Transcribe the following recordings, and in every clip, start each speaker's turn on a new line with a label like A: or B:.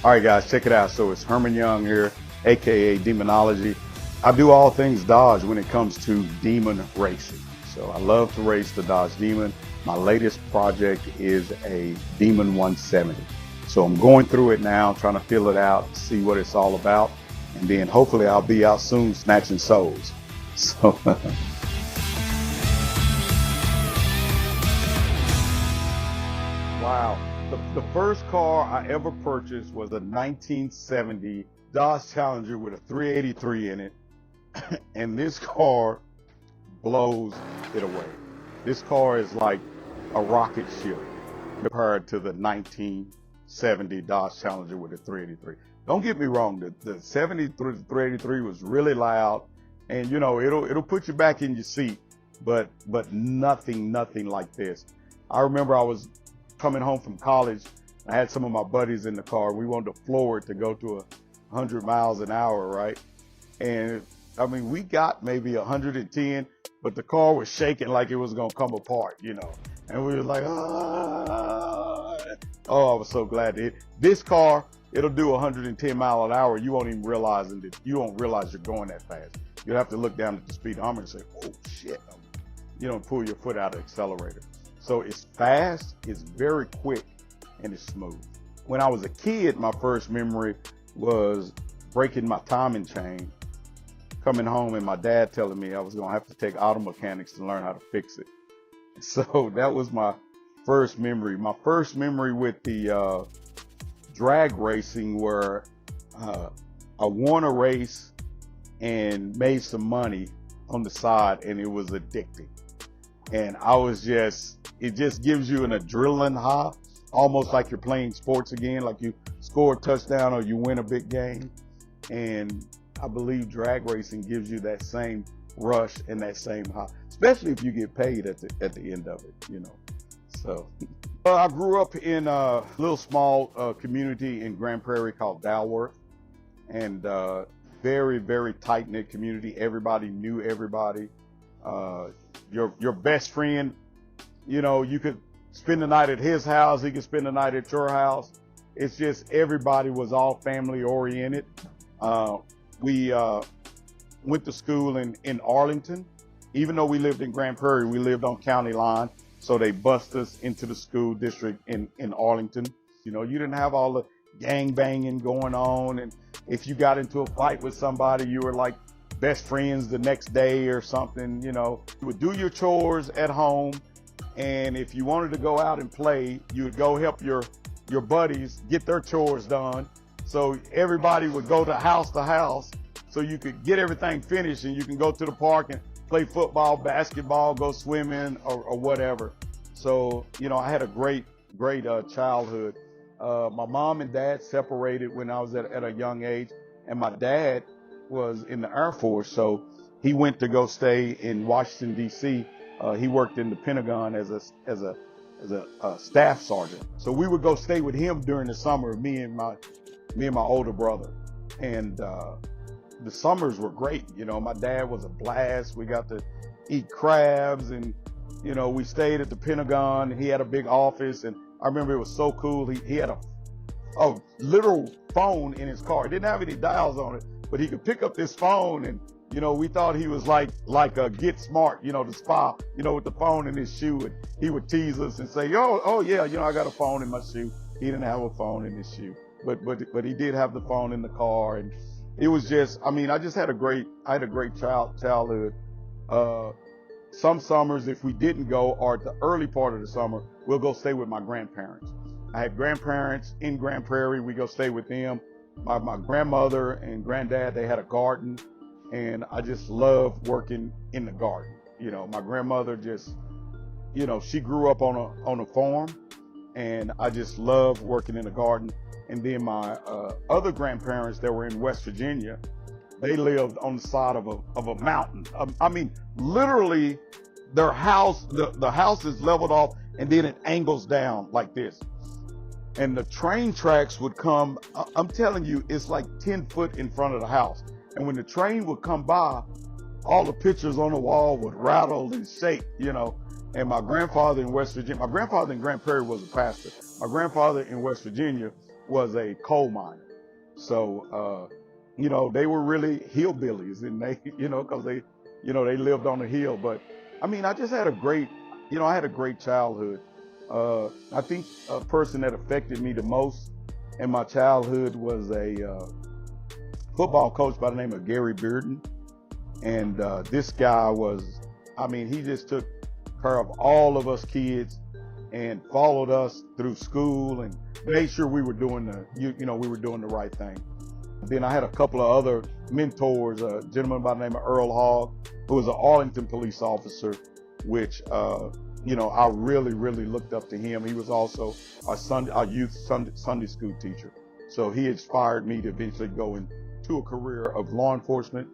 A: All right, guys, check it out. So it's Herman Young here, aka Demonology. I do all things Dodge when it comes to demon racing. So I love to race the Dodge Demon. My latest project is a Demon 170. So I'm going through it now, trying to fill it out, see what it's all about, and then hopefully I'll be out soon snatching souls. So. Wow. The first car I ever purchased was a 1970 Dodge Challenger with a 383 in it. And this car blows it away. This car is like a rocket ship compared to the 1970 Dodge Challenger with a 383. Don't get me wrong, the 383 was really loud, and you know, it'll put you back in your seat, but nothing like this. I remember I was coming home from college. I had some of my buddies in the car. We wanted to floor it to go to 100 miles an hour, right? And I mean, we got maybe 110, but the car was shaking like it was gonna come apart, you know. And we were like, ah. Oh, I was so glad to hit. This car, it'll do 110 mile an hour. You won't even realize it. You won't realize you're going that fast. You'll have to look down at the speedometer and say, oh shit. You don't pull your foot out of the accelerator. So it's fast, it's very quick, and it's smooth. When I was a kid, my first memory was breaking my timing chain, coming home and my dad telling me I was gonna have to take auto mechanics to learn how to fix it. So that was my first memory. My first memory with the drag racing where I won a race and made some money on the side, and it was addicting. And I was it just gives you an adrenaline high, almost like you're playing sports again, like you score a touchdown or you win a big game. And I believe drag racing gives you that same rush and that same high, especially if you get paid at the end of it, you know. So I grew up in a little small community in Grand Prairie called Dalworth, and very, very tight-knit community. Everybody knew everybody. Your best friend, you know, you could spend the night at his house, he could spend the night at your house. It's just everybody was all family oriented. We went to school in Arlington. Even though we lived in Grand Prairie, we lived on county line, so they bused us into the school district in Arlington. You know, you didn't have all the gang banging going on, and if you got into a fight with somebody, you were like best friends the next day or something. You know, you would do your chores at home, and if you wanted to go out and play, you would go help your buddies get their chores done. So everybody would go to house so you could get everything finished, and you can go to the park and play football, basketball, go swimming, or whatever. So, you know, I had a great childhood. My mom and dad separated when I was at a young age, and my dad was in the Air Force, so he went to go stay in Washington, D.C. He worked in the Pentagon as a staff sergeant. So we would go stay with him during the summer, me and my older brother. And the summers were great. You know, my dad was a blast. We got to eat crabs, and, you know, we stayed at the Pentagon. He had a big office, and I remember it was so cool. He had a literal phone in his car. It didn't have any dials on it, but he could pick up this phone, and, you know, we thought he was like a Get Smart, you know, the spy, you know, with the phone in his shoe. And he would tease us and say, oh yeah, you know, I got a phone in my shoe. He didn't have a phone in his shoe, but he did have the phone in the car. And it was just, I mean, I had a great childhood. Some summers, if we didn't go, or at the early part of the summer, we'll go stay with my grandparents. I had grandparents in Grand Prairie. We go stay with them. My grandmother and granddad, they had a garden, and I just loved working in the garden. You know, my grandmother just, you know, she grew up on a farm, and I just loved working in the garden. And then my other grandparents that were in West Virginia, they lived on the side of a mountain. I mean, literally, their house, the house is leveled off, and then it angles down like this. And the train tracks would come, I'm telling you, it's like 10 foot in front of the house. And when the train would come by, all the pictures on the wall would rattle and shake, you know. And my grandfather in West Virginia, my grandfather in Grand Prairie was a pastor. My grandfather in West Virginia was a coal miner. So, you know, they were really hillbillies, and they, you know, cause they, you know, they lived on the hill. But I mean, I just had a great, you know, I had a great childhood. I think a person that affected me the most in my childhood was a football coach by the name of Gary Bearden. And this guy was, I mean, he just took care of all of us kids and followed us through school and made sure we were doing you know, we were doing the right thing. Then I had a couple of other mentors, a gentleman by the name of Earl Hogg, who was an Arlington police officer, which, you know, I really, really looked up to him. He was also our youth Sunday school teacher. So he inspired me to eventually go into a career of law enforcement.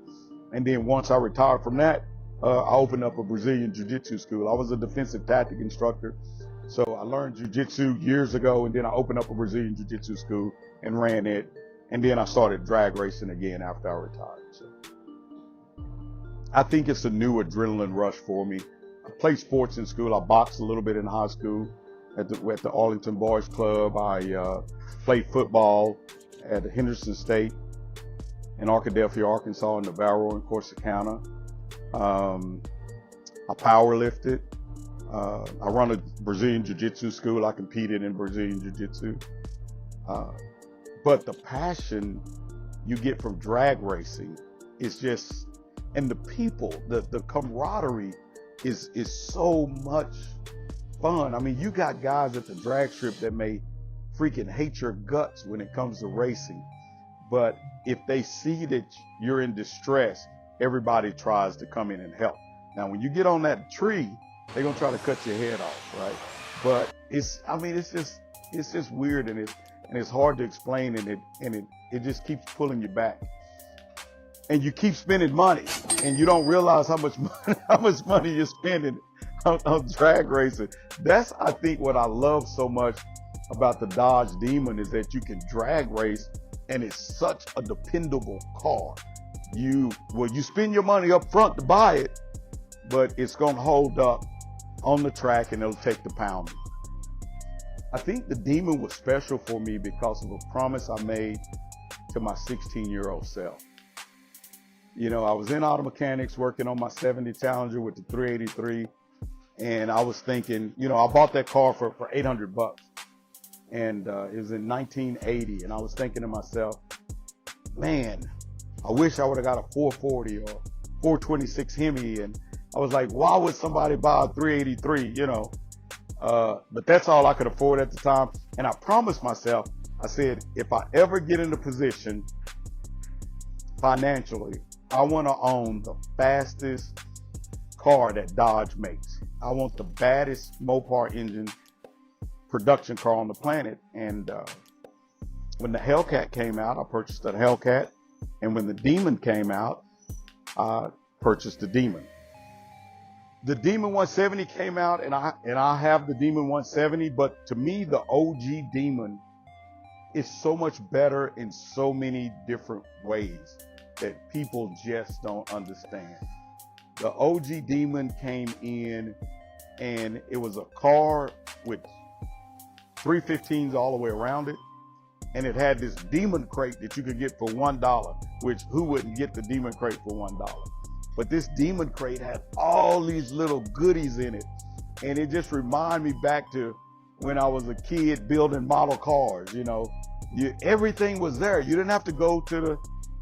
A: And then once I retired from that, I opened up a Brazilian Jiu-Jitsu school. I was a defensive tactic instructor. So I learned Jiu-Jitsu years ago, and then I opened up a Brazilian Jiu-Jitsu school and ran it. And then I started drag racing again after I retired. So I think it's a new adrenaline rush for me. I played sports in school. I boxed a little bit in high school at the Arlington Boys Club. I played football at Henderson State in Arkadelphia, Arkansas, in Navarro and Corsicana. I power lifted. I run a Brazilian Jiu-Jitsu school. I competed in Brazilian Jiu-Jitsu. But the passion you get from drag racing is just, and the people, the camaraderie is so much fun. I mean, you got guys at the drag strip that may freaking hate your guts when it comes to racing. But if they see that you're in distress, everybody tries to come in and help. Now, when you get on that tree, they're going to try to cut your head off, right? But I mean, it's just weird, and it's hard to explain, and it just keeps pulling you back. And you keep spending money, and you don't realize how much money you're spending on drag racing. That's, I think, what I love so much about the Dodge Demon, is that you can drag race, and it's such a dependable car. You spend your money up front to buy it, but it's going to hold up on the track, and it'll take the pounding. I think the Demon was special for me because of a promise I made to my 16-year-old self. You know, I was in auto mechanics working on my 70 Challenger with the 383, and I was thinking, you know, I bought that car for $800, and it was in 1980, and I was thinking to myself, man, I wish I would have got a 440 or 426 Hemi, and I was like, why would somebody buy a 383, you know? But that's all I could afford at the time. And I promised myself, I said, if I ever get in a position financially, I want to own the fastest car that Dodge makes. I want the baddest Mopar engine production car on the planet. And when the Hellcat came out, I purchased the Hellcat. And when the Demon came out, I purchased the Demon. The Demon 170 came out, and I have the Demon 170, but to me, the OG Demon is so much better in so many different ways that people just don't understand. The OG Demon came in, and it was a car with 315s all the way around it, and it had this Demon crate that you could get for $1, which who wouldn't get the Demon crate for $1? But this Demon crate had all these little goodies in it, and it just reminded me back to when I was a kid building model cars. You know, everything was there. You didn't have to go to the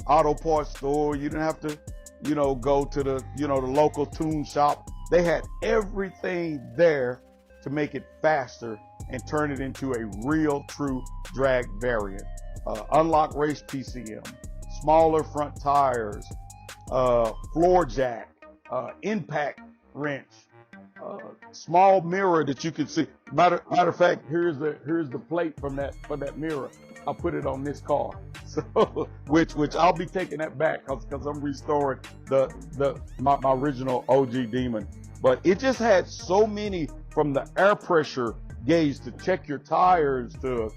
A: auto parts store. You didn't have to, you know, go to the, you know, the local tune shop. They had everything there to make it faster and turn it into a real, true drag variant. Unlock race PCM, smaller front tires, floor jack, impact wrench, small mirror that you can see. Matter of fact, here's the plate for that mirror. I put it on this car, so which I'll be taking that back because I'm restoring my original OG Demon. But it just had so many, from the air pressure gauge to check your tires to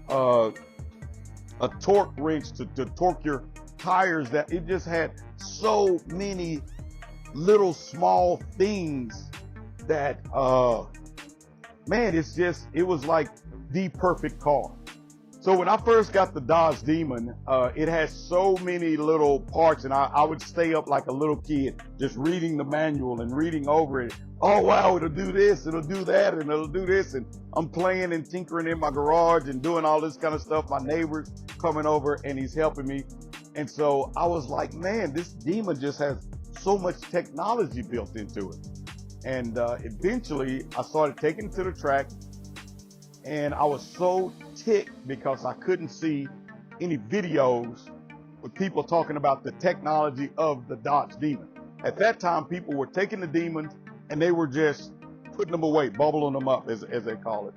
A: a torque wrench to torque your tires, that it just had so many little small things that man, it was like the perfect car. So when I first got the Dodge Demon, it had so many little parts, and I would stay up like a little kid, just reading the manual and reading over it. Oh wow, it'll do this, it'll do that, and it'll do this, and I'm playing and tinkering in my garage and doing all this kind of stuff. My neighbor's coming over and he's helping me. And so I was like, man, this Demon just has so much technology built into it. And eventually I started taking it to the track, and I was so ticked because I couldn't see any videos with people talking about the technology of the Dodge Demon. At that time, people were taking the Demons and they were just putting them away, bubbling them up, as they call it.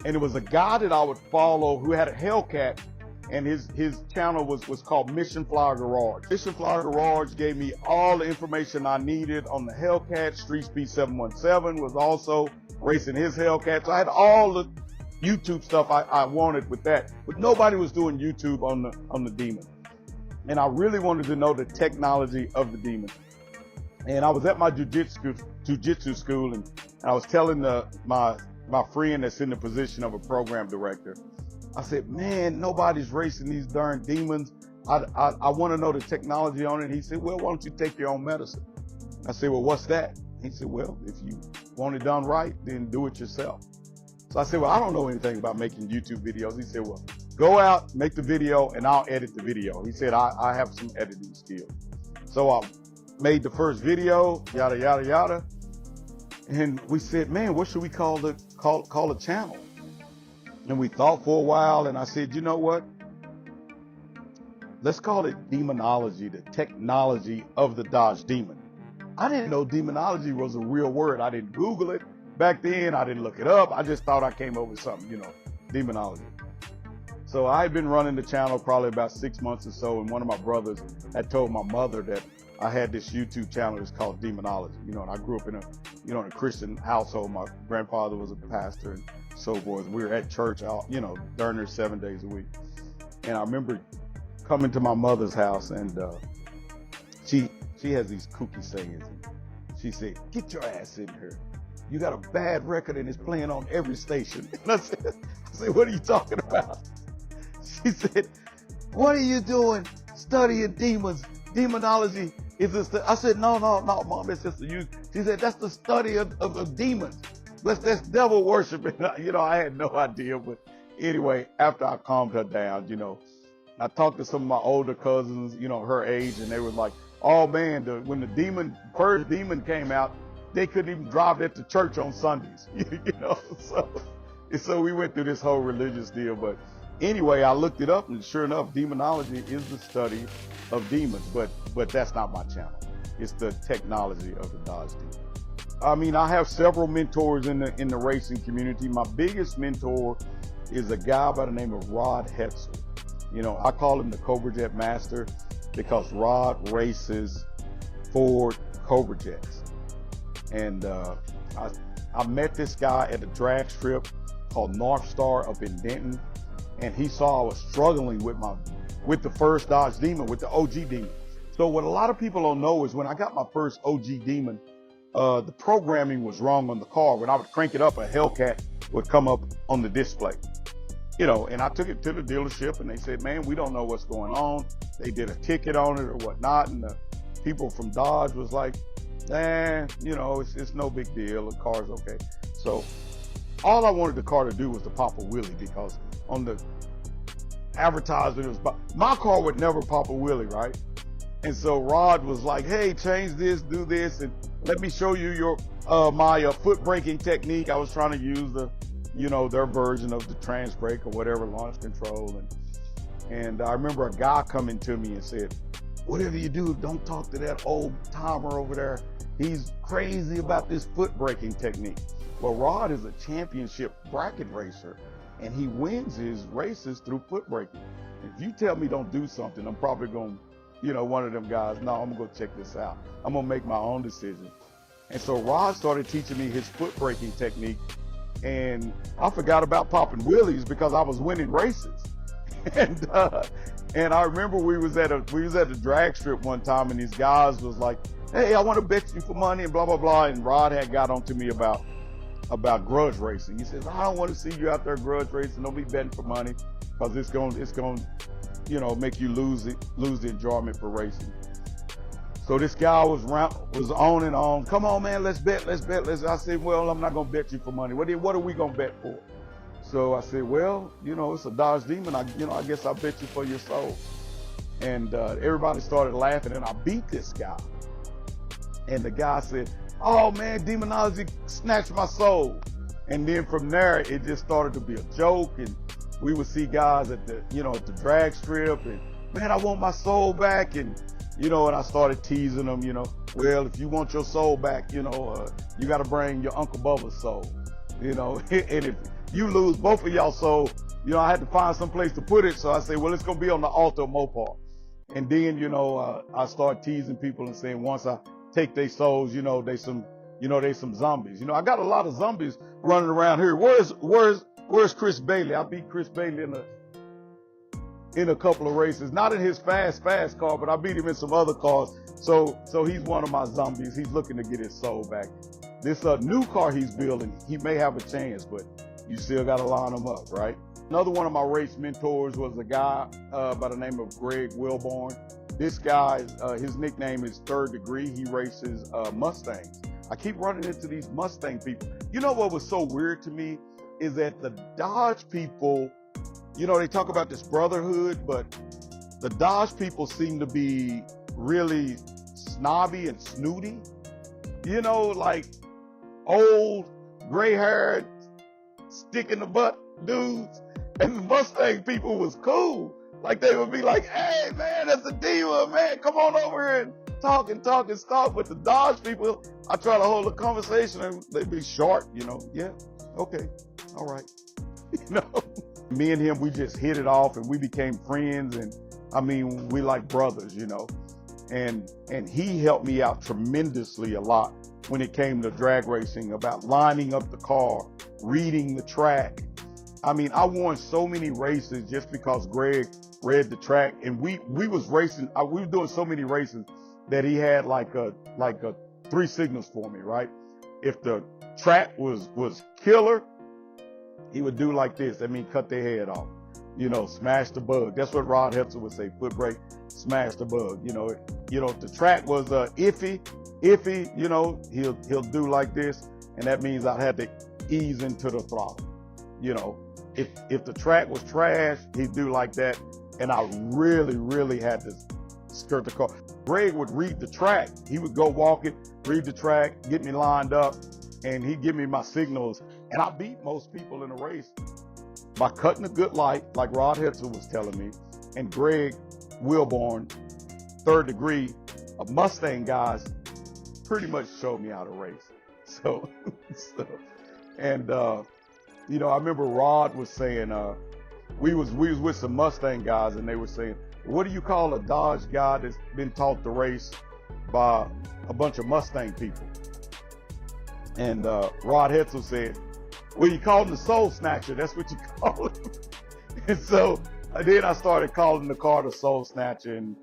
A: And it was a guy that I would follow who had a Hellcat, and his channel was called Mission Flyer Garage. Mission Flyer Garage gave me all the information I needed on the Hellcat. Street Speed 717 was also racing his Hellcat. So I had all the YouTube stuff I wanted with that, but nobody was doing YouTube on the Demon. And I really wanted to know the technology of the Demon. And I was at my jiu-jitsu school, and I was telling my friend that's in the position of a program director, I said, man, nobody's racing these darn Demons. I want to know the technology on it. He said, well, why don't you take your own medicine? I said, well, what's that? He said, well, if you want it done right, then do it yourself. So I said, well, I don't know anything about making YouTube videos. He said, well, go out, make the video, and I'll edit the video. He said, I have some editing skills. So I made the first video, yada, yada, yada. And we said, man, what should we call the channel? And we thought for a while, and I said, you know what? Let's call it Demonology, the technology of the Dodge Demon. I didn't know demonology was a real word. I didn't Google it back then. I didn't look it up. I just thought I came up with something, demonology. So I had been running the channel probably about 6 months or so, and one of my brothers had told my mother that I had this YouTube channel that's called Demonology. And I grew up in a Christian household. My grandfather was a pastor and so forth. We were at church, during there 7 days a week. And I remember coming to my mother's house, and she has these kooky sayings. She said, get your ass in here. You got a bad record and it's playing on every station. And I said, what are you talking about? She said, what are you doing studying demons? Demonology is this. I said, no, Mom, it's just you. She said, that's the study of demons. That's devil worship. I had no idea. But anyway, after I calmed her down, I talked to some of my older cousins, her age, and they were like, oh man, when the first demon came out, they couldn't even drive it to church on Sundays, So we went through this whole religious deal. But anyway, I looked it up, and sure enough, demonology is the study of demons. But that's not my channel. It's the technology of the Dodge Demon. I mean, I have several mentors in the racing community. My biggest mentor is a guy by the name of Rod Hetel. I call him the Cobra Jet Master because Rod races Ford Cobra Jets. And I met this guy at a drag strip called North Star up in Denton, and he saw I was struggling with the first Dodge Demon, with the OG Demon. So what a lot of people don't know is when I got my first OG Demon, the programming was wrong on the car. When I would crank it up, a Hellcat would come up on the display. And I took it to the dealership, and they said, man, we don't know what's going on. They did a ticket on it or whatnot, and the people from Dodge was like, it's no big deal. The car's okay. So all I wanted the car to do was to pop a wheelie, because on the advertisement, it was my car would never pop a wheelie, right? And so Rod was like, hey, change this, do this, and let me show you your my foot braking technique. I was trying to use their version of the trans brake or whatever, launch control. And I remember a guy coming to me and said, whatever you do, don't talk to that old timer over there. He's crazy about this foot braking technique. Well, Rod is a championship bracket racer, and he wins his races through foot braking. If you tell me don't do something, I'm probably going to, one of them guys, no, I'm going to go check this out. I'm going to make my own decision. And so Rod started teaching me his foot braking technique, and I forgot about popping wheelies because I was winning races. And I remember we was at the drag strip one time, and these guys was like, hey, I want to bet you for money and blah, blah, blah. And Rod had got on to me about grudge racing. He says, I don't want to see you out there grudge racing. Don't be betting for money. because it's going, you know, make you lose the enjoyment for racing. So this guy was on and on. Come on, man, let's bet. I said, well, I'm not gonna bet you for money. What are we gonna bet for? So I said, well, you know, it's a Dodge Demon. I guess I'll bet you for your soul. And everybody started laughing, and I beat this guy. And the guy said, oh man, Demonology snatched my soul. And then from there, it just started to be a joke, and we would see guys at the drag strip, and man, I want my soul back. And and I started teasing them, well, if you want your soul back, you got to bring your Uncle Bubba's soul, and if you lose both of y'all soul, I had to find some place to put it. So I say, well, it's going to be on the altar of Mopar. And then, I start teasing people and saying, once I take their souls, they some zombies. I got a lot of zombies running around here. Where's Chris Baily? I beat Chris Baily in a couple of races, not in his fast car, but I beat him in some other cars. So he's one of my zombies. He's looking to get his soul back. This new car he's building, he may have a chance, but you still got to line him up, right? Another one of my race mentors was a guy by the name of Greg Wilborn. This guy, his nickname is Third Degree. He races Mustangs. I keep running into these Mustang people. What was so weird to me is that the Dodge people, they talk about this brotherhood, but the Dodge people seem to be really snobby and snooty. Like old, gray-haired, stick-in-the-butt dudes. And the Mustang people was cool. Like they would be like, hey, man, that's a diva, man. Come on over here and talk and stuff. But the Dodge people, I try to hold a conversation and they'd be short, Yeah, okay, all right. Me and him, we just hit it off and we became friends. And I mean, we like brothers, and he helped me out tremendously a lot when it came to drag racing, about lining up the car, reading the track. I mean, I won so many races just because Greg read the track, and we was racing. We were doing so many races that he had like a 3 signals for me, right? If the track was killer, he would do like this. That means cut their head off. Smash the bug. That's what Rod Hetel would say. Foot brake, smash the bug. If the track was iffy, he'll do like this, and that means I had to ease into the throttle. If the track was trash, he'd do like that, and I really, really had to skirt the car. Greg would read the track. He would go walk it, read the track, get me lined up, and he'd give me my signals. And I beat most people in the race by cutting a good light, like Rod Hetel was telling me, and Greg Wilborn, Third Degree, of Mustang guys, pretty much showed me how to race. I remember Rod was saying, we was with some Mustang guys, and they were saying, what do you call a Dodge guy that's been taught to race by a bunch of Mustang people? And Rod Hetel said, well, you call him the Soul Snatcher. That's what you call him. And so then I started calling the car the Soul Snatcher, and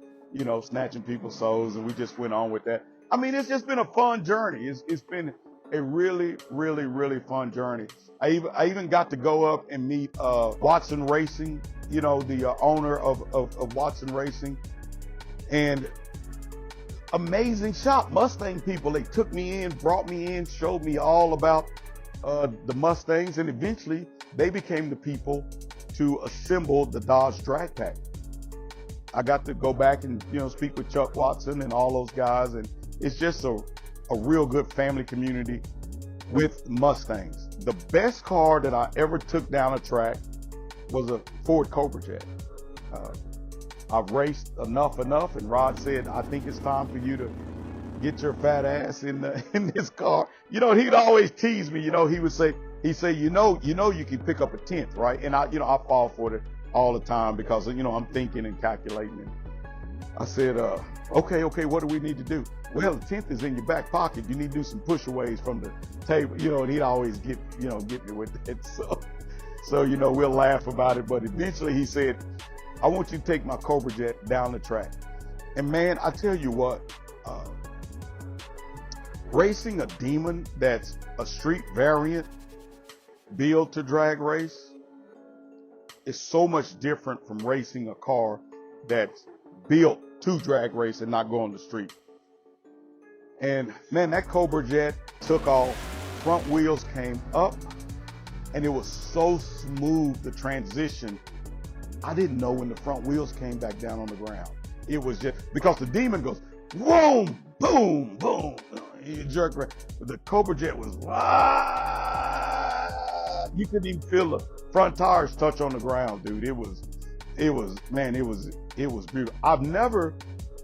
A: snatching people's souls, and we just went on with that. I mean, it's just been a fun journey. It's been a really, really, really fun journey. I even got to go up and meet Watson Racing, the owner of Watson Racing, and amazing shop. Mustang people, they took me in, brought me in, showed me all about the Mustangs, and eventually they became the people to assemble the Dodge Drag Pack. I got to go back and speak with Chuck Watson and all those guys, and it's just a real good family community with Mustangs. The best car that I ever took down a track was a Ford Cobra Jet. I've raced enough, and Rod said, I think it's time for you to get your fat ass in this car. He'd always tease me. He would say, you can pick up a 10th, right? And I fall for it all the time because, I'm thinking and calculating. And I said, okay, what do we need to do? Well, the 10th is in your back pocket. You need to do some pushaways from the table, and he'd always get me with it. So, we'll laugh about it. But eventually he said, I want you to take my Cobra Jet down the track. And man, I tell you what, racing a Demon that's a street variant built to drag race, is so much different from racing a car that's built to drag race and not go on the street. And man, that Cobra Jet took off, front wheels came up, and it was so smooth, the transition. I didn't know when the front wheels came back down on the ground. It was just, because the Demon goes, boom, boom, boom. You jerk right. The Cobra Jet was, you couldn't even feel the front tires touch on the ground, dude. It was beautiful. I've never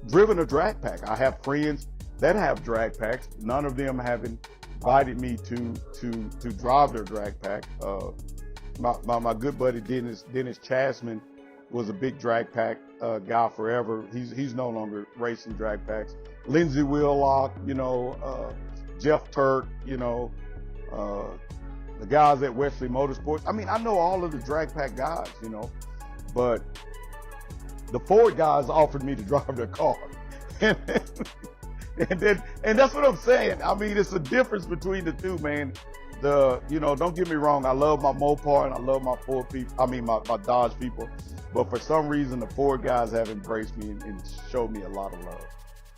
A: driven a drag pack. I have friends that have drag packs. None of them have invited me to drive their drag pack. My good buddy Dennis Chasman was a big drag pack guy forever. He's no longer racing drag packs. Lindsey Wheelock, Jeff Turk, the guys at Wesley Motorsports. I mean, I know all of the drag pack guys, but the Ford guys offered me to drive their car. and that's what I'm saying. I mean, it's a difference between the two, man. Don't get me wrong. I love my Mopar and I love my Ford people. I mean, my Dodge people. But for some reason, the Ford guys have embraced me and showed me a lot of love.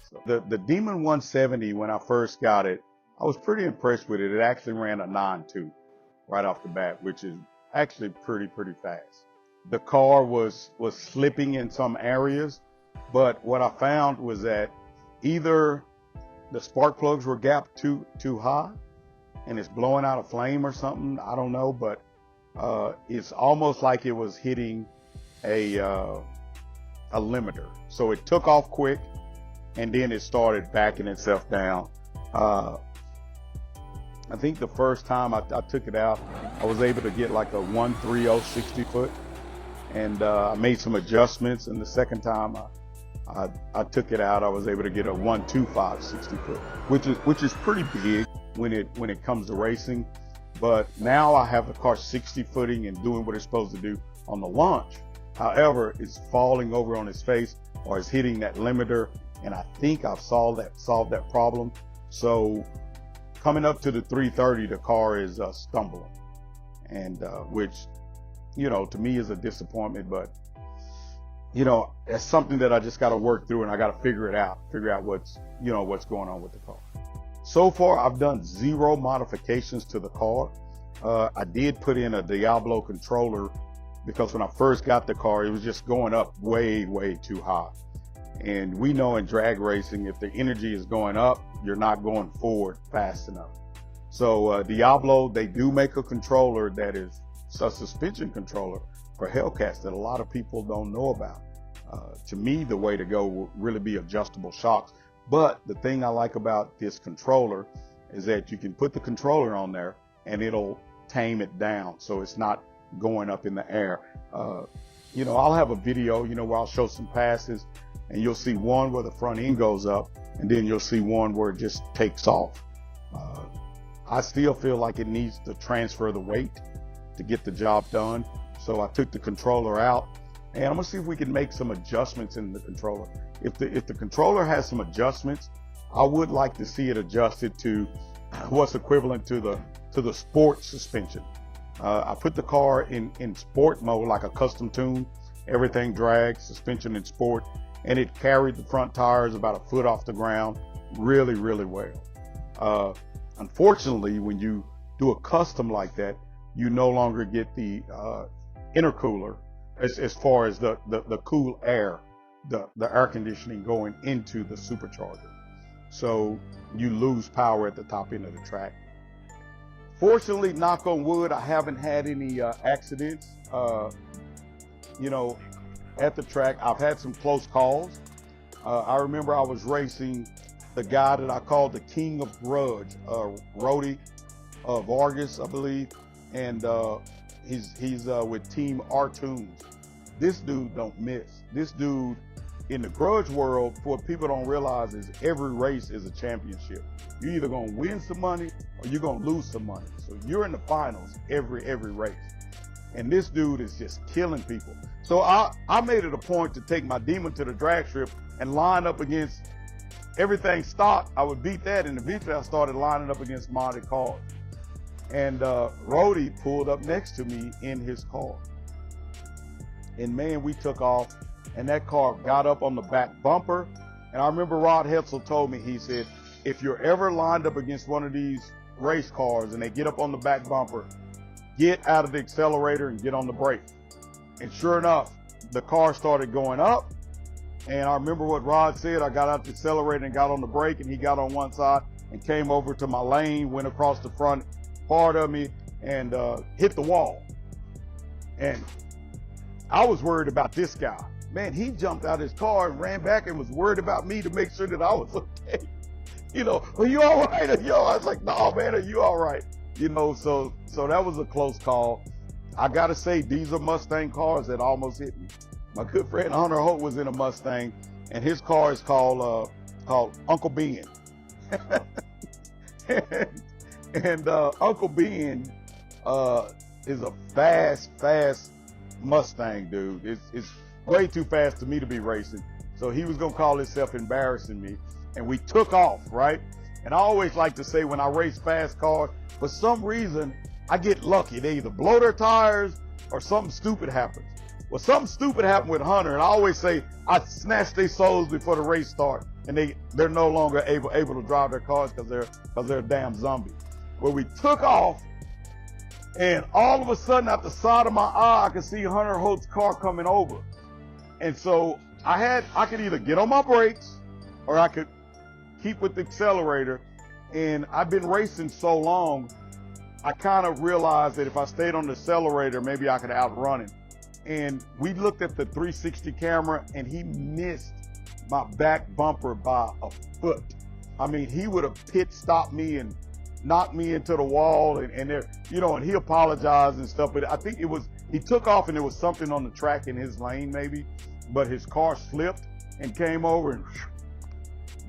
A: So the Demon 170, when I first got it, I was pretty impressed with it. It actually ran a 9.2 right off the bat, which is actually pretty fast. The car was slipping in some areas, but what I found was that either the spark plugs were gapped too high and it's blowing out a flame or something. I don't know, but it's almost like it was hitting a limiter. So it took off quick and then it started backing itself down. I think the first time I took it out, I was able to get like a 130 60 foot, and I made some adjustments. And the second time I took it out, I was able to get a 125 60 foot, which is pretty big when it comes to racing. But now I have the car 60 footing and doing what it's supposed to do on the launch. However, it's falling over on its face or it's hitting that limiter, and I think I've solved that problem. So coming up to the 330, the car is stumbling, and which, to me is a disappointment, but it's something that I just got to work through, and I got to figure out what's going on with the car. So far, I've done 0 modifications to the car. I did put in a Diablo controller because when I first got the car, it was just going up way too high. And we know in drag racing, if the energy is going up, you're not going forward fast enough. So Diablo, they do make a controller that is a suspension controller for Hellcats that a lot of people don't know about. To me, the way to go will really be adjustable shocks. But the thing I like about this controller is that you can put the controller on there and it'll tame it down so it's not going up in the air. I'll have a video, where I'll show some passes, and you'll see one where the front end goes up, and then you'll see one where it just takes off. I still feel like it needs to transfer the weight to get the job done. So I took the controller out, and I'm gonna see if we can make some adjustments in the controller. If the controller has some adjustments, I would like to see it adjusted to what's equivalent to the sport suspension. I put the car in sport mode, like a custom tune, everything drag, suspension in sport, and it carried the front tires about a foot off the ground really well. Unfortunately, when you do a custom like that, you no longer get the intercooler as far as the cool air, the air conditioning going into the supercharger. So you lose power at the top end of the track. Fortunately, knock on wood, I haven't had any accidents. At the track, I've had some close calls. I remember I was racing the guy that I called the King of Grudge, Rody Vargas, I believe, and he's with Team R-Tunes. This dude don't miss. This dude in the grudge world, what people don't realize is every race is a championship. You're either gonna win some money or you're gonna lose some money. So you're in the finals every race. And this dude is just killing people. So I made it a point to take my Demon to the drag strip and line up against everything stock. I would beat that, and eventually I started lining up against modded cars. And Rody pulled up next to me in his car. And man, we took off, and that car got up on the back bumper. And I remember Rod Hetel told me, he said, if you're ever lined up against one of these race cars and they get up on the back bumper, get out of the accelerator and get on the brake. And sure enough, the car started going up. And I remember what Rod said. I got out the accelerator and got on the brake, and he got on one side and came over to my lane, went across the front part of me, and hit the wall. And I was worried about this guy. Man, he jumped out his car and ran back and was worried about me to make sure that I was okay. You know, are you all right? Are you all right? I was like, no, man, are you all right? You know, so that was a close call. I got to say, these are Mustang cars that almost hit me. My good friend Hunter Holt was in a Mustang, and his car is called Uncle Ben. and Uncle Ben is a fast Mustang, dude. It's way too fast to me to be racing. So he was gonna call himself embarrassing me, and we took off, right? And I always like to say, when I race fast cars, for some reason I get lucky. They either blow their tires or something stupid happens. Well, something stupid happened with Hunter, and I always say I snatched their souls before the race start, and they're no longer able to drive their cars because they're a damn zombie. Well, we took off, and all of a sudden, out the side of my eye, I could see Hunter Holt's car coming over. And so I could either get on my brakes or I could keep with the accelerator. And I've been racing so long, I kind of realized that if I stayed on the accelerator, maybe I could outrun him. And we looked at the 360 camera, and he missed my back bumper by a foot. I mean, he would have pit stopped me and knocked me into the wall, and there, you know, and he apologized and stuff. But I think he took off, and there was something on the track in his lane maybe, but his car slipped and came over and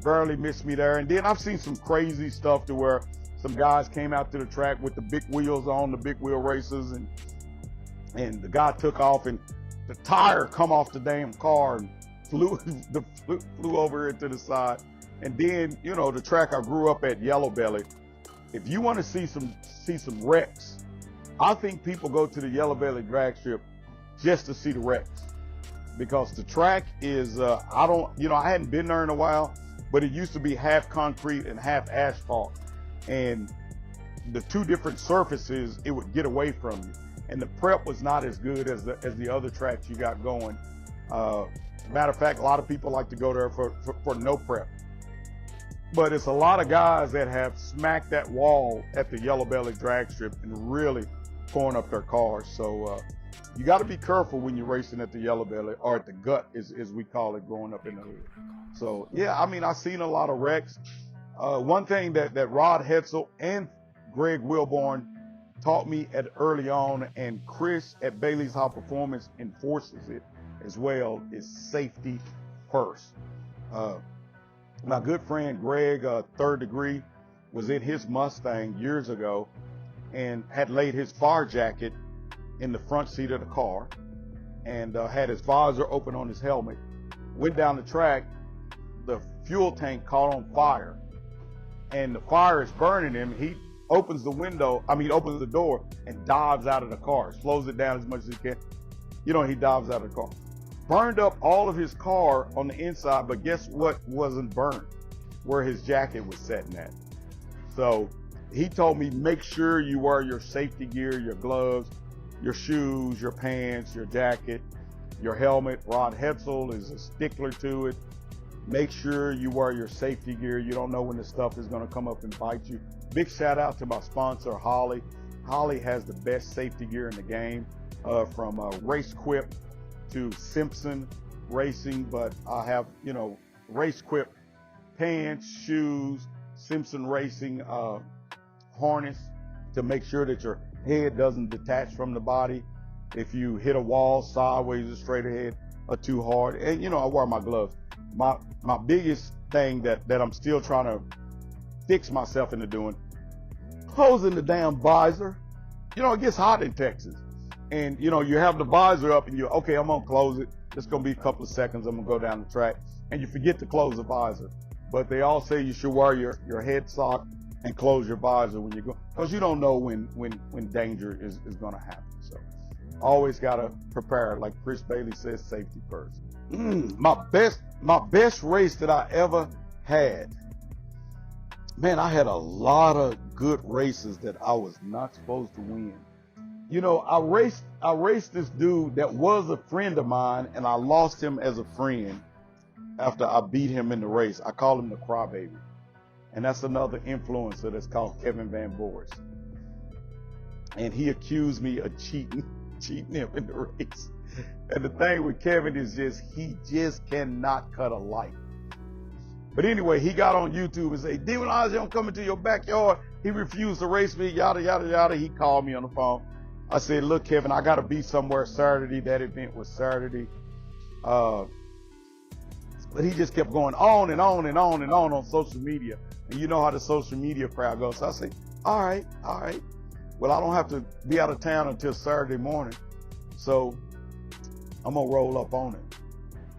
A: barely missed me there. And then I've seen some crazy stuff to where some guys came out to the track with the big wheels on, the big wheel racers, and the guy took off, and the tire come off the damn car and flew over into the side. And then, you know, the track I grew up at, Yellow Belly. If you want to see some wrecks, I think people go to the Yellow Belly drag strip just to see the wrecks, because the track is I hadn't been there in a while, but it used to be half concrete and half asphalt, and the two different surfaces, it would get away from you, and the prep was not as good as the other tracks you got going. Matter of fact, a lot of people like to go there for no prep. But it's a lot of guys that have smacked that wall at the Yellow Belly drag strip and really torn up their cars. So you got to be careful when you're racing at the Yellow Belly, or at the gut, as we call it, growing up in the hood. So yeah, I mean, I've seen a lot of wrecks. One thing that Rod Hetel and Greg Wilborn taught me at early on, and Chris at Baily's Hyperformance enforces it as well, is safety first. My good friend Greg, Third Degree, was in his Mustang years ago and had laid his fire jacket in the front seat of the car and had his visor open on his helmet. Went down the track, the fuel tank caught on fire, and the fire is burning him. He opens the door and dives out of the car, slows it down as much as he can. You know, he dives out of the car. Burned up all of his car on the inside, but guess what wasn't burned? Where his jacket was sitting at. So he told me, make sure you wear your safety gear, your gloves, your shoes, your pants, your jacket, your helmet. Rod Hetel is a stickler to it. Make sure you wear your safety gear. You don't know when the stuff is going to come up and bite you. Big shout out to my sponsor, Holley. Holley has the best safety gear in the game, from Race Quip to Simpson Racing, but I have, you know, Race Quip pants, shoes, Simpson Racing harness to make sure that your head doesn't detach from the body if you hit a wall sideways or straight ahead or too hard. And, you know, I wear my gloves. My biggest thing that I'm still trying to fix myself into doing, closing the damn visor. You know, it gets hot in Texas. And, you know, you have the visor up and you're, okay, I'm going to close it. It's going to be a couple of seconds. I'm going to go down the track. And you forget to close the visor. But they all say you should wear your head sock and close your visor when you go, because you don't know when danger is going to happen. So Always gotta prepare, like Chris Baily says, safety first. My best race that I ever had. Man, I had a lot of good races that I was not supposed to win. You know, I raced this dude that was a friend of mine, and I lost him as a friend after I beat him in the race. I call him the Crybaby. And that's another influencer that's called Kevin Van Voorst. And he accused me of cheating him in the race. And the thing with Kevin is he just cannot cut a light. But anyway, he got on YouTube and said, Demonology, I'm coming to your backyard. He refused to race me, yada, yada, yada. He called me on the phone. I said, look, Kevin, I got to be somewhere Saturday. That event was Saturday. But he just kept going on and on and on and on social media. And you know how the social media crowd goes. So I said, all right. Well, I don't have to be out of town until Saturday morning. So I'm going to roll up on it.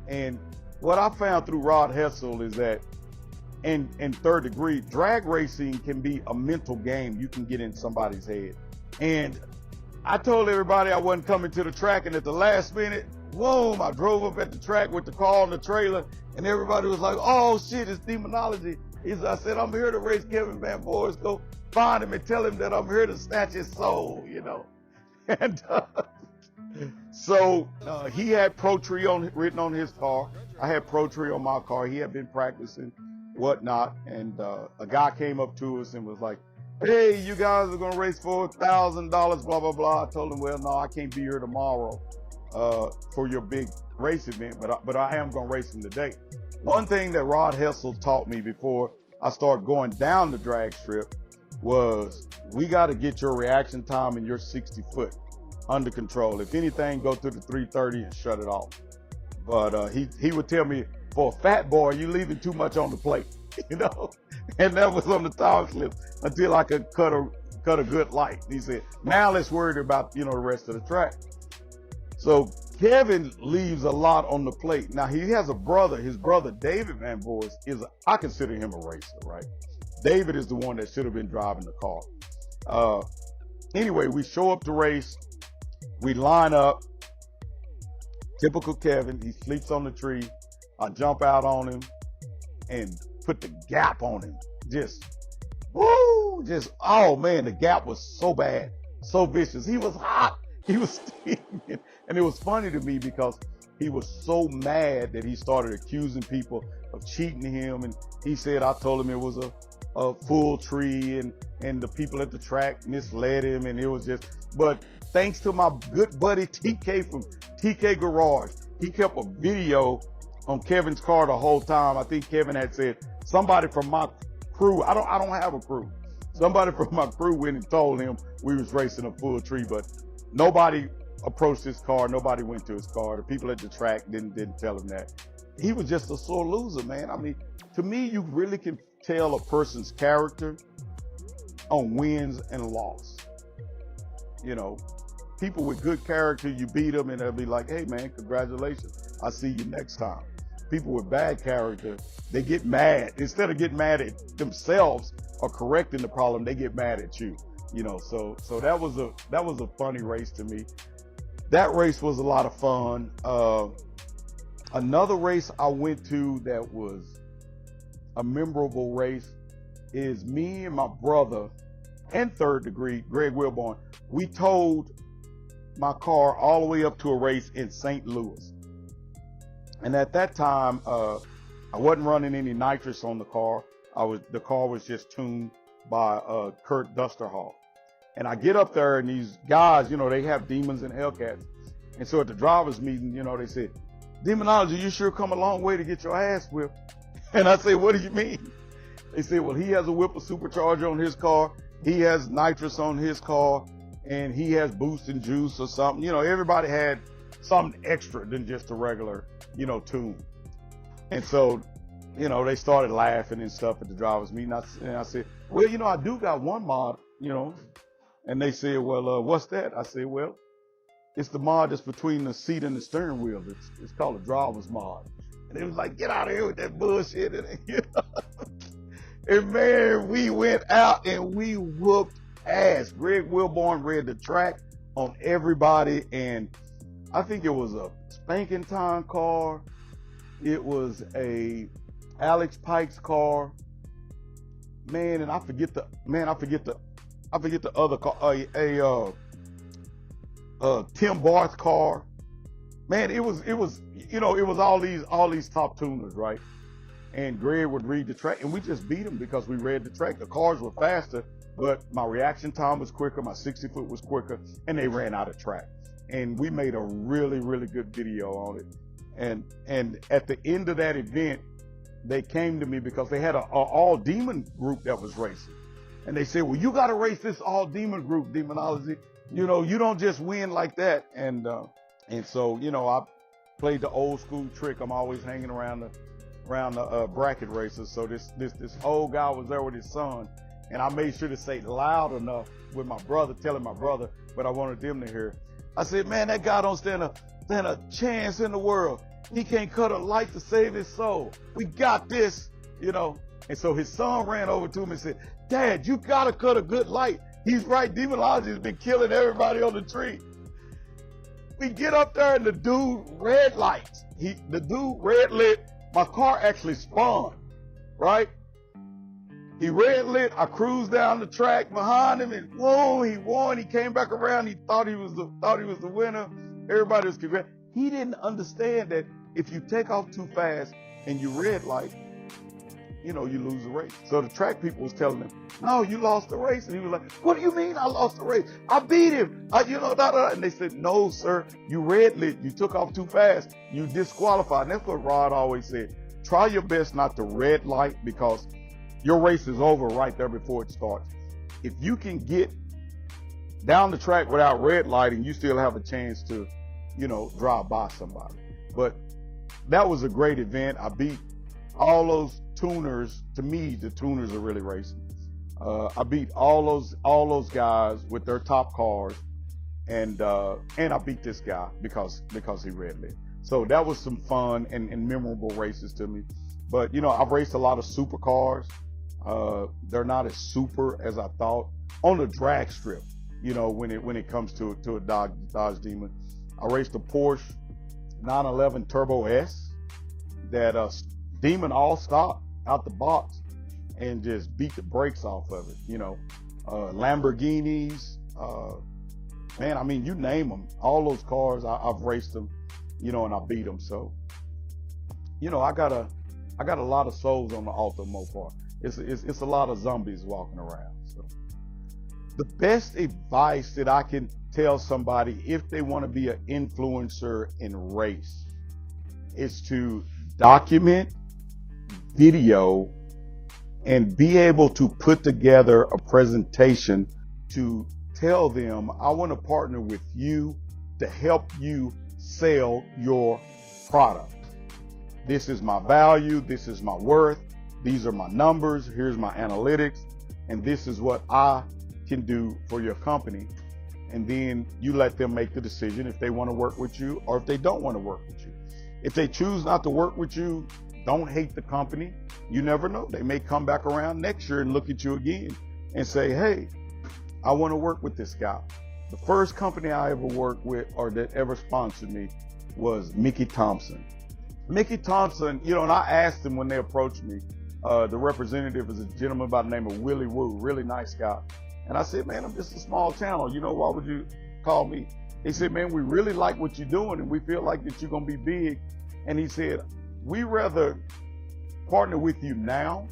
A: And what I found through Rod Hetel is that in third degree, drag racing can be a mental game. You can get in somebody's head. And I told everybody I wasn't coming to the track, and at the last minute, boom, I drove up at the track with the car and the trailer, and everybody was like, oh shit, it's Demonology. I said, I'm here to race Kevin Van Voorst. Go find him and tell him that I'm here to snatch his soul, you know. And so he had Pro Tree written on his car. I had Pro Tree on my car. He had been practicing, whatnot, and a guy came up to us and was like, hey, you guys are going to race for $1,000, blah, blah, blah. I told him, well, no, I can't be here tomorrow for your big race event, but I am going to race him today. One thing that Rod Hetel taught me before I started going down the drag strip was we got to get your reaction time and your 60 foot under control. If anything, go through the 330 and shut it off. But he would tell me, for a fat boy, you leaving too much on the plate, you know? And that was on the time slip until I could cut a good light. He said, now let's worry about, you know, the rest of the track. So Kevin leaves a lot on the plate. Now he has a brother. His brother, David Van Voorst, I consider him a racer, right? David is the one that should have been driving the car. Anyway, we show up to race. We line up. Typical Kevin. He sleeps on the tree. I jump out on him and put the gap on him. Oh man, the gap was so bad, so vicious. He was hot. He was steaming. And it was funny to me because he was so mad that he started accusing people of cheating him. And he said, I told him it was a full tree and the people at the track misled him. And it was but thanks to my good buddy TK from TK Garage, he kept a video on Kevin's car the whole time. I think Kevin had said, somebody from my crew, I don't have a crew. Somebody from my crew went and told him we was racing a full tree, but nobody approached his car. Nobody went to his car. The people at the track didn't tell him that. He was just a sore loser, man. I mean, to me, you really can tell a person's character on wins and loss. You know, people with good character, you beat them and they'll be like, hey man, congratulations. I'll see you next time. People with bad character, they get mad. Instead of getting mad at themselves or correcting the problem, they get mad at you. You know, so that was a funny race to me. That race was a lot of fun. Another race I went to that was a memorable race is me and my brother and third degree, Greg Wilborn. We towed my car all the way up to a race in St. Louis. And at that time, I wasn't running any nitrous on the car. The car was just tuned by Kurt Dusterhall. And I get up there and these guys, you know, they have demons and Hellcats. And so at the drivers meeting, you know, they said, Demonology, you sure come a long way to get your ass whipped. And I said, what do you mean? They said, well, he has a Whipple Supercharger on his car. He has nitrous on his car. And he has Boostane juice or something. You know, everybody had something extra than just a regular, you know, tune. And so, you know, they started laughing and stuff at the drivers meeting. And I said, well, you know, I do got one mod, you know. And they said, well, what's that? I said, well, it's the mod that's between the seat and the steering wheel. It's called a driver's mod. And they was like, get out of here with that bullshit. And, you know? And man, we went out and we whooped ass. Greg Wilborn read the track. on everybody. And I think it was a Spanking Time car. It was a Alex Pike's car. Man, and I forget the other car, Tim Barth's car. Man, it was all these top tuners, right? And Greg would read the track, and we just beat them because we read the track. The cars were faster, but my reaction time was quicker, my 60-foot was quicker, and they ran out of track. And we made a really, really good video on it. And at the end of that event, they came to me because they had a all demon group that was racing. And they said, well, you got to race this all demon group, Demonology. You don't just win like that. And so, I played the old school trick. I'm always hanging around the bracket races. So this old guy was there with his son, and I made sure to say loud enough with my brother, telling my brother, but I wanted them to hear. I said, man, that guy don't stand a chance in the world. He can't cut a light to save his soul. We got this, And so his son ran over to him and said, Dad, you gotta cut a good light. He's right, Demonology has been killing everybody on the tree. We get up there and the dude red lights. The dude red lit. My car actually spun, right? He red lit. I cruised down the track behind him, and whoa, he won. He came back around. He thought he was the winner. Everybody was convinced. He didn't understand that if you take off too fast and you red light, you lose the race. So the track people was telling him, no, you lost the race. And he was like, what do you mean I lost the race? I beat him. And they said, no, sir, you red lit. You took off too fast. You disqualified. And that's what Rod always said. Try your best not to red light, because your race is over right there before it starts. If you can get down the track without red lighting, you still have a chance to, drive by somebody. But that was a great event. I beat all those tuners. To me, the tuners are really racing. I beat all those guys with their top cars, and I beat this guy because he red lit. So that was some fun and memorable races to me. But I've raced a lot of supercars. They're not as super as I thought on the drag strip. When it comes to a Dodge Demon. I raced a Porsche 911 Turbo S that Demon all stopped out the box and just beat the brakes off of it. Lamborghinis, man, I mean, you name them. All those cars, I've raced them, and I beat them. So, I got a lot of souls on the altar, Mopar. It's a lot of zombies walking around. So, the best advice that I can tell somebody if they want to be an influencer in race is to document, video, and be able to put together a presentation to tell them, I want to partner with you to help you sell your product. This is my value. This is my worth. These are my numbers. Here's my analytics. And this is what I can do for your company. And then you let them make the decision if they want to work with you or if they don't want to work with you. If they choose not to work with you, don't hate the company. You never know. They may come back around next year and look at you again and say, hey, I want to work with this guy. The first company I ever worked with or that ever sponsored me was Mickey Thompson. Mickey Thompson, and I asked him when they approached me, the representative is a gentleman by the name of Willie Woo, really nice guy. And I said, man, I'm just a small channel. Why would you call me? He said, man, we really like what you're doing and we feel like that you're going to be big. And he said, we rather partner with you now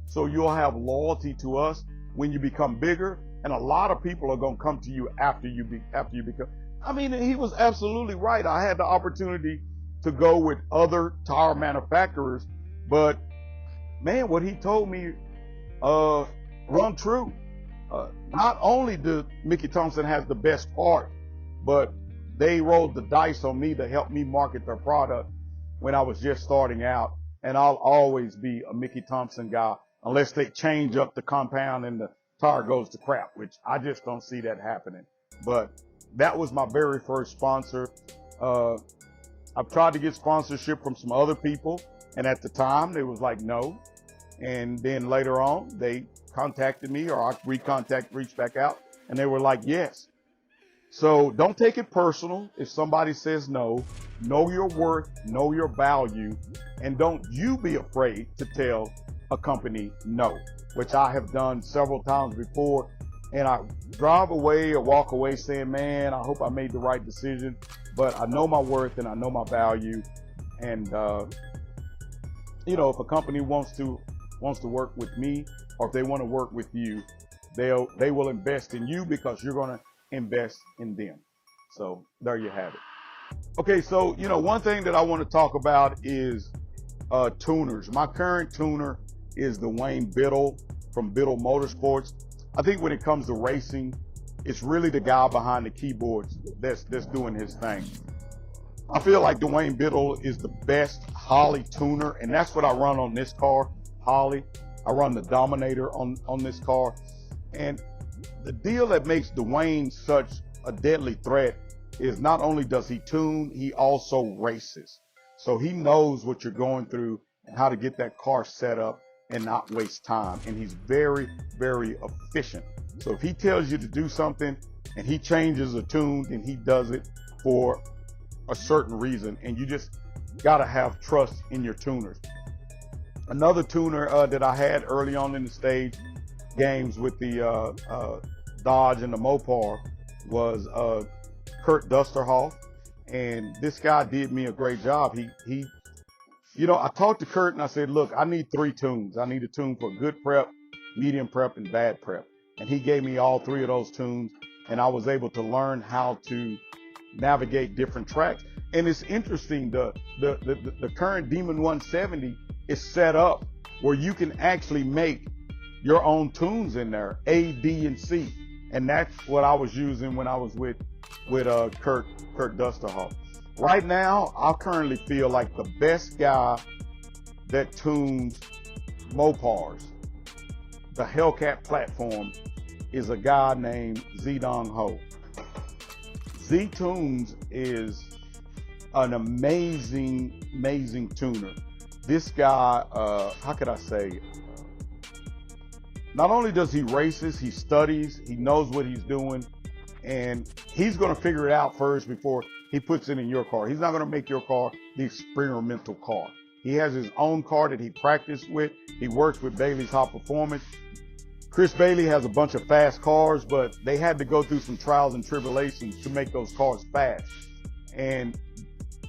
A: so you'll have loyalty to us when you become bigger. And a lot of people are going to come to you after you become. I mean, he was absolutely right. I had the opportunity to go with other tire manufacturers, but man, what he told me rung true. Not only did Mickey Thompson has the best part, but they rolled the dice on me to help me market their product when I was just starting out. And I'll always be a Mickey Thompson guy unless they change up the compound and the tire goes to crap, which I just don't see that happening. But that was my very first sponsor. I've tried to get sponsorship from some other people, and at the time they was like no. And then later on they contacted me, or I reached back out, and they were like yes. So don't take it personal if somebody says no. Know your worth, know your value, and don't you be afraid to tell a company no, which I have done several times before. And I drive away or walk away saying, man, I hope I made the right decision, but I know my worth and I know my value. And, you know, if a company wants to work with me, or if they want to work with you, they will invest in you because you're going to invest in them. So there you have it. Okay, so, you know, one thing that I want to talk about is tuners. My current tuner is the Biddle from Biddle Motorsports. I think when it comes to racing, it's really the guy behind the keyboards that's doing his thing. I feel like Dwayne Biddle is the best Holley tuner, and that's what I run on this car, Holley. I run the Dominator on this car. And the deal that makes Dwayne such a deadly threat is not only does he tune, he also races. So he knows what you're going through and how to get that car set up and not waste time. And he's very, very efficient. So if he tells you to do something and he changes a tune, then he does it for a certain reason. And you just got to have trust in your tuners. Another tuner that I had early on in the stage games with the Dodge and the Mopar was Kurt Dusterhoff. And this guy did me a great job. He you know, I talked to Kurt and I said, look, I need 3 tunes. I need a tune for good prep, medium prep, and bad prep. And he gave me all 3 of those tunes, and I was able to learn how to navigate different tracks. And it's interesting, the current Demon 170 is set up where you can actually make your own tunes in there, A, D, and C. And that's what I was using when I was with Kurt Dusterhoff. Right now, I currently feel like the best guy that tunes Mopars, the Hellcat platform, is a guy named ZTunes. ZTunes is an amazing tuner. This guy, how could I say, not only does he races, he studies, he knows what he's doing, and he's going to figure it out first before he puts it in your car. He's not going to make your car the experimental car. He has his own car that he practiced with. He works with Baily's Hyperformance. Chris Baily has a bunch of fast cars, but they had to go through some trials and tribulations to make those cars fast. And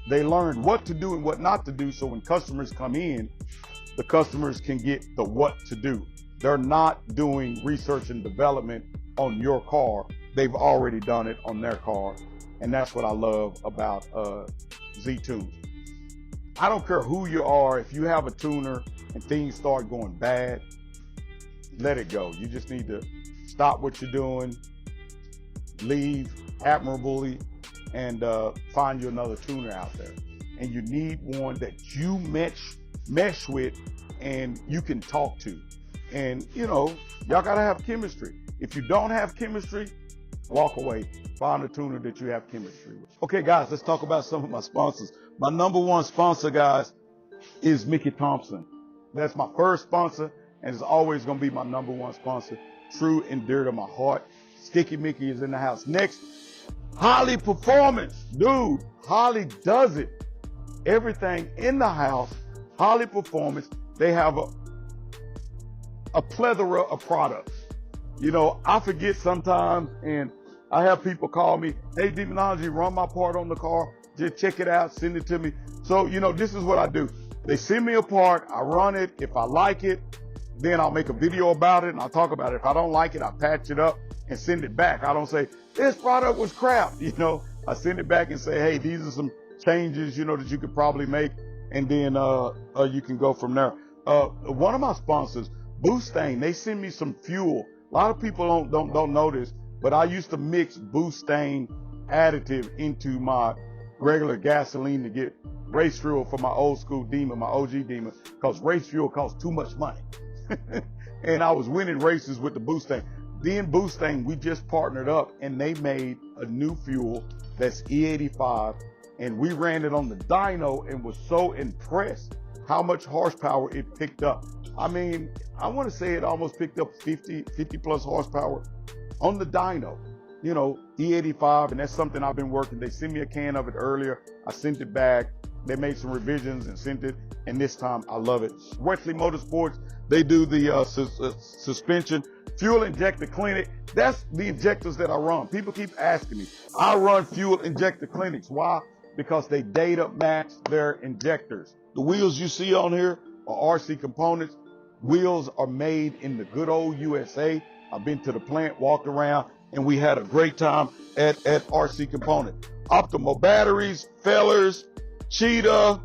A: they learned what to do and what not to do, so when customers come in, the customers can get the what to do. They're not doing research and development on your car. They've already done it on their car. And that's what I love about ZTunes. I don't care who you are. If you have a tuner and things start going bad, let it go. You just need to stop what you're doing, leave admirably, and find you another tuner out there. And you need one that you mesh with and you can talk to. And, you know, y'all got to have chemistry. If you don't have chemistry, walk away. Find a tuner that you have chemistry with. Okay, guys, let's talk about some of my sponsors. My number one sponsor, guys, is Mickey Thompson. That's my first sponsor, and it's always going to be my number one sponsor. True and dear to my heart. Sticky Mickey is in the house. Next, Holley Performance. Dude, Holley does it. Everything in the house, Holley Performance. They have a plethora of products. You know, I forget sometimes, and I have people call me, hey, Demonology, run my part on the car. Just check it out, send it to me. So, you know, this is what I do. They send me a part, I run it. If I like it, then I'll make a video about it and I'll talk about it. If I don't like it, I patch it up and send it back. I don't say, this product was crap. You know, I send it back and say, hey, these are some changes, you know, that you could probably make. And then you can go from there. One of my sponsors, Boostane, they send me some fuel. A lot of people don't know this, but I used to mix Boostane additive into my regular gasoline to get race fuel for my old school Demon, my OG Demon, because race fuel costs too much money. And I was winning races with the Boostane. Then Boostane, we just partnered up and they made a new fuel that's E85, and we ran it on the dyno and was so impressed how much horsepower it picked up. I mean, I want to say it almost picked up 50 plus horsepower on the dyno. you know, E85, and that's something I've been working. They sent me a can of it earlier. I sent it back. They made some revisions and sent it, and this time I love it. Wesley Motorsports, they do the suspension fuel injector clinic. That's the injectors that I run. People keep asking me. I run fuel injector clinics. Why? Because they data match their injectors. The wheels you see on here are RC components. Wheels are made in the good old USA. I've been to the plant, walked around, and we had a great time at RC Component. Optimal batteries, fellers, Cheetah,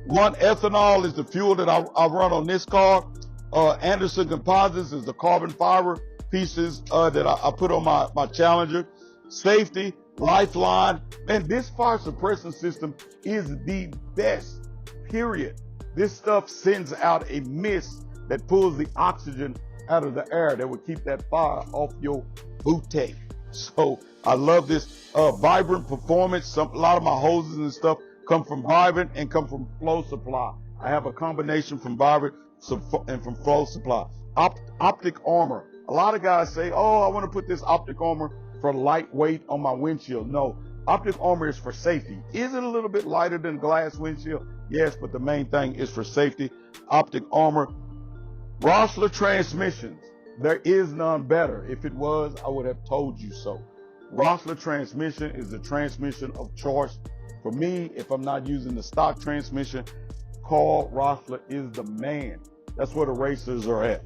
A: 1-ethanol is the fuel that I run on this car. Anderson Composites is the carbon fiber pieces that I put on my Challenger. Safety, Lifeline, and this fire suppression system is the best, period. This stuff sends out a mist that pulls the oxygen out of the air that would keep that fire off your booty. So I love this. Vibrant Performance. A lot of my hoses and stuff come from Vibrant and come from Flow Supply. I have a combination from Vibrant and from Flow Supply. Optic Armor. A lot of guys say, oh, I want to put this Optic Armor for lightweight on my windshield. No, Optic Armor is for safety. Is it a little bit lighter than glass windshield? Yes, but the main thing is for safety. Optic Armor. Rossler Transmissions. There is none better. If it was, I would have told you so. Rossler Transmission is the transmission of choice. For me, if I'm not using the stock transmission, Carl Rossler is the man. That's where the racers are at.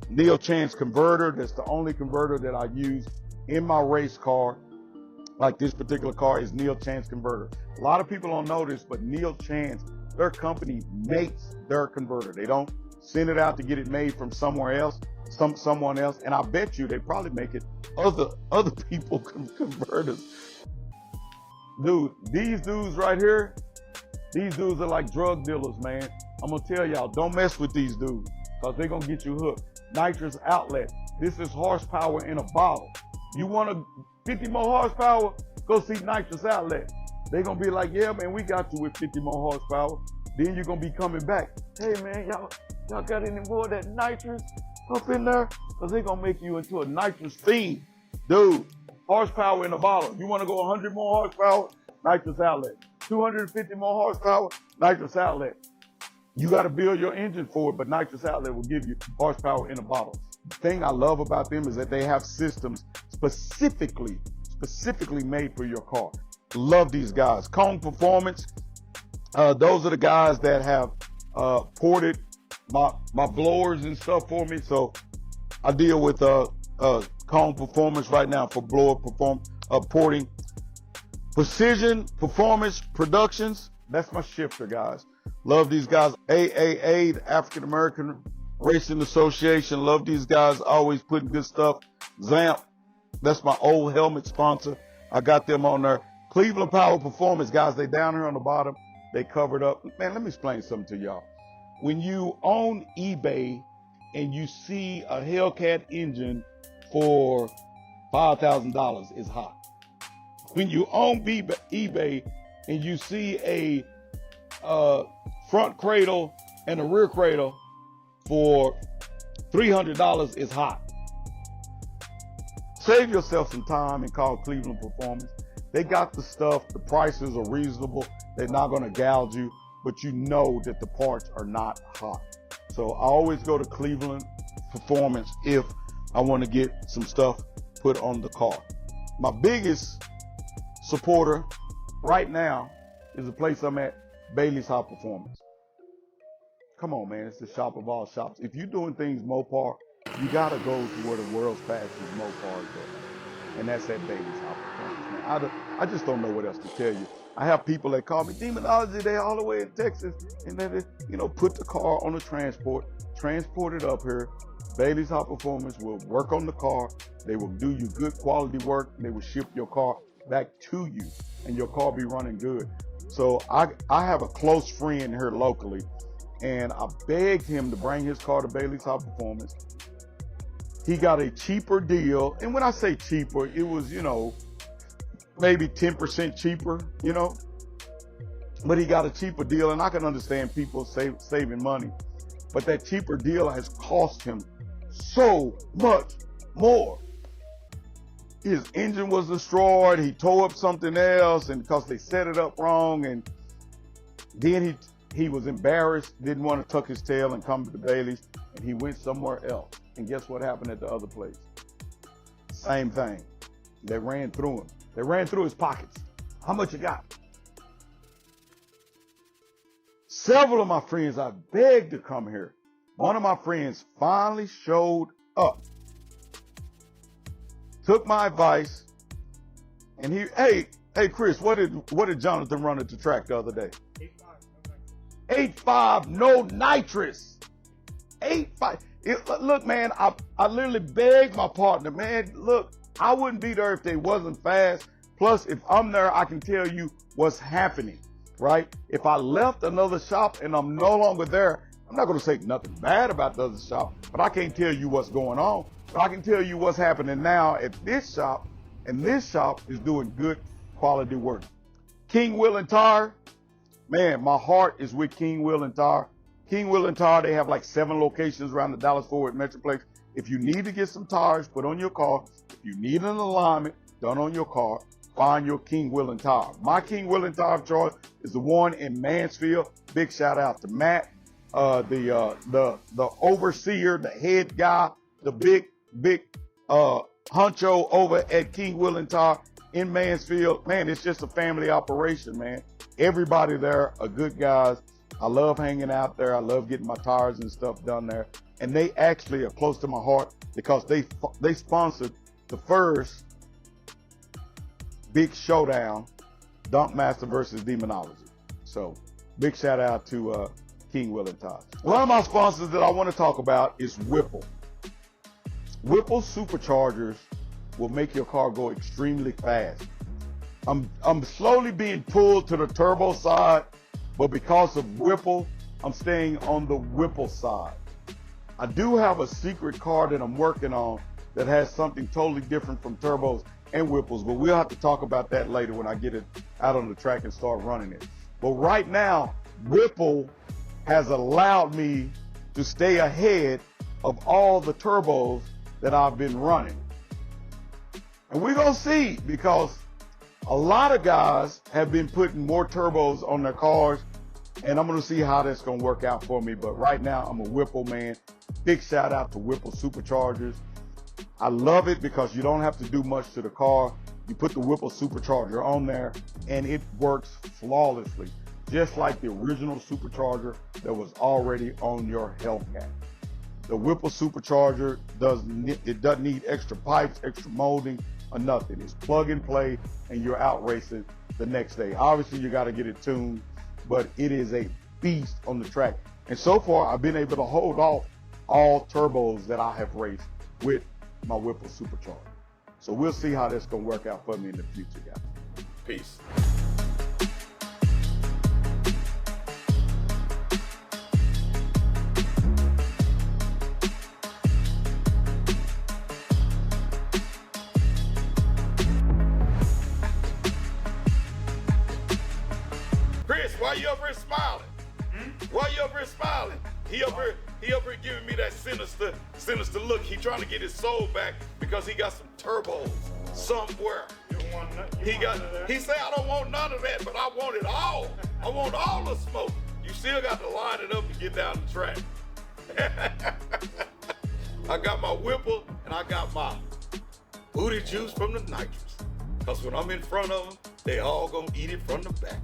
A: Neil Chance converter. That's the only converter that I use in my race car. Like this particular car is Neil Chance converter. A lot of people don't know this, but Neil Chance, their company makes their converter. They don't send it out to get it made from somewhere else, someone else. And I bet you they probably make it other people converters. Dude, these dudes right here, these dudes are like drug dealers, man. I'm gonna tell y'all, don't mess with these dudes, because they're gonna get you hooked. Nitrous Outlet. This is horsepower in a bottle. You want 50 more horsepower? Go see Nitrous Outlet. They're gonna be like, yeah, man, we got you with 50 more horsepower. Then you're gonna be coming back. Hey, man, y'all got any more of that nitrous up in there? Because they're gonna make you into a nitrous fiend. Dude, horsepower in a bottle. You wanna go 100 more horsepower? Nitrous Outlet. 250 more horsepower? Nitrous Outlet. You got to build your engine for it, but Nitrous Outlet will give you horsepower in a bottle. The thing I love about them is that they have systems specifically made for your car. Love these guys. Cone Performance. Those are the guys that have ported my blowers and stuff for me. So I deal with Cone Performance right now for blower porting. Precision Performance Productions. That's my shifter, guys. Love these guys. AAA, the African American Racing Association. Love these guys. Always putting good stuff. ZAMP. That's my old helmet sponsor. I got them on there. Cleveland Power Performance, guys. They down here on the bottom. They covered up. Man, let me explain something to y'all. When you own eBay and you see a Hellcat engine for $5,000, it's hot. When you own eBay and you see a front cradle and a rear cradle for $300, it's hot. Save yourself some time and call Cleveland Performance. They got the stuff. The prices are reasonable. They're not going to gouge you, but you know that the parts are not hot. So I always go to Cleveland Performance if I want to get some stuff put on the car. My biggest supporter right now is the place I'm at, Baily's Hyperformance. Come on, man, it's the shop of all shops. If you're doing things Mopar, you gotta go to where the world's fastest Mopars are, and that's at Baily's Hyperformance. Man, I just don't know what else to tell you. I have people that call me Demonology. They all the way in Texas, and then they, put the car on a transport it up here. Baily's Hyperformance will work on the car. They will do you good quality work. They will ship your car back to you, and your car be running good. So I have a close friend here locally, and I begged him to bring his car to Baily's Hyperformance. He got a cheaper deal, and when I say cheaper, it was maybe 10% cheaper, but he got a cheaper deal, and I can understand people saving money, but that cheaper deal has cost him so much more. his engine was destroyed. He tore up something else, and because they set it up wrong, and then he was embarrassed, didn't want to tuck his tail and come to the Baileys, and he went somewhere else. And guess what happened at the other place? Same thing. They ran through him. They ran through his pockets. How much you got? Several of my friends I begged to come here. One of my friends finally showed up, took my advice, and hey Chris, what did Jonathan run at the track the other day? 8.5, no nitrous. 8.5. Look, man, I literally begged my partner, man, look, I wouldn't be there if they wasn't fast. Plus, if I'm there, I can tell you what's happening, right? If I left another shop and I'm no longer there, I'm not going to say nothing bad about the other shop, but I can't tell you what's going on. But I can tell you what's happening now at this shop, and this shop is doing good quality work. King Wheel and Tire, man, my heart is with King Wheel and Tire. King Wheel and Tire, they have like 7 locations around the Dallas-Fort Worth Metroplex. If you need to get some tires put on your car, if you need an alignment done on your car, find your King Wheel and Tire. My King Wheel and Tire choice is the one in Mansfield. Big shout out to Matt, the overseer, the head guy, the big honcho over at King Wheel and Tire in Mansfield. Man, it's just a family operation, man. Everybody there are good guys. I love hanging out there. I love getting my tires and stuff done there. And they actually are close to my heart because they sponsored the first big showdown, Dunk Master versus Demonology. So big shout out to King Wheel and Tire. One of my sponsors that I want to talk about is Whipple. Whipple Superchargers will make your car go extremely fast. I'm slowly being pulled to the turbo side, but because of Whipple, I'm staying on the Whipple side. I do have a secret car that I'm working on that has something totally different from turbos and Whipples, but we'll have to talk about that later when I get it out on the track and start running it. But right now, Whipple has allowed me to stay ahead of all the turbos that I've been running. And we're going to see, because a lot of guys have been putting more turbos on their cars, and I'm going to see how that's going to work out for me. But right now, I'm a Whipple man. Big shout out to Whipple Superchargers. I love it because you don't have to do much to the car. You put the Whipple Supercharger on there, and it works flawlessly, just like the original supercharger that was already on your Hellcat. The Whipple Supercharger doesn't need extra pipes, extra molding, or nothing. It's plug and play, and you're out racing the next day. Obviously, you got to get it tuned, but it is a beast on the track. And so far, I've been able to hold off all turbos that I have raced with my Whipple Supercharger. So we'll see how that's going to work out for me in the future, guys. Peace. Chris, why you up here smiling? Why you up here smiling? He up here giving me that sinister look. He trying to get his soul back because he got some turbos somewhere. He said, I don't want none of that, but I want it all. I want all the smoke. You still got to line it up to get down the track. I got my Whipple and I got my booty juice from the nitrous. Because when I'm in front of them, they all gonna eat it from the back.